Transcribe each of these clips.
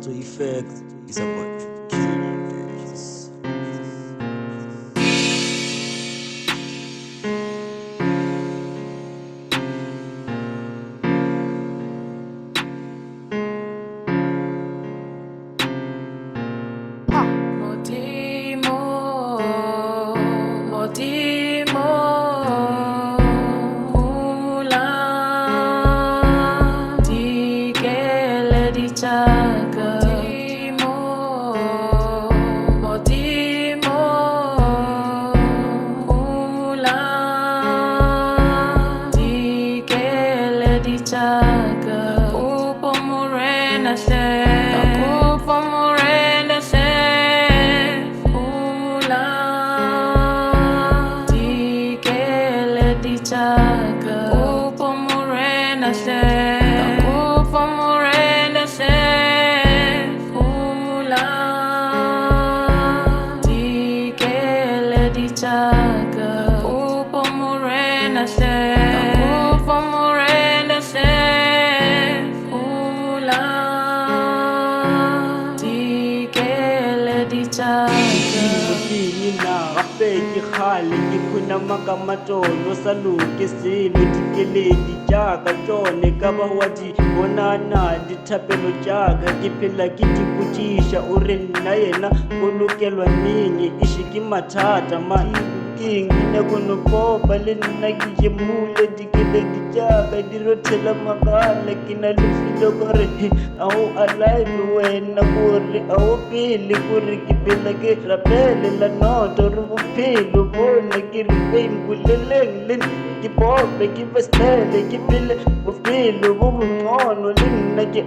to effect is about kids. Ke khale ke khuna makamatono sa loke selo dikeledi jaaka tšone ka ba wa di bonana dithapelo jaaka ke phela ke dipotšiša o re nna yena go lokelwa neng iše ke mathata keng ina kono popa le nna ke je mule dikeledi jaaka di rothela magala ke na lefilo gore ao alive wena gore ao pele gore ke phela ke rapelela noto re bophelo bona ke re eimpoleleng le ke pope ke bestele ke phele bophelo bo bongono le nna ke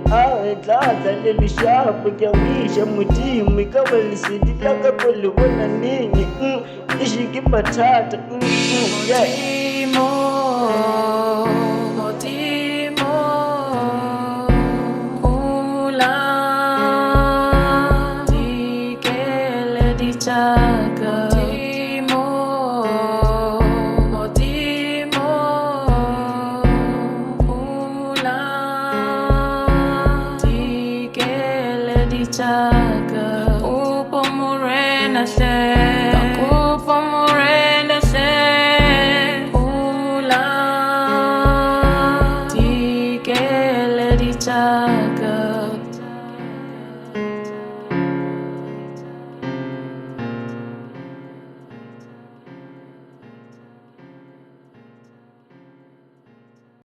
tlatla le leshapo ke a wiša modimo ka ba lesedi la ka ko le bona neng iše ke mathata Chaka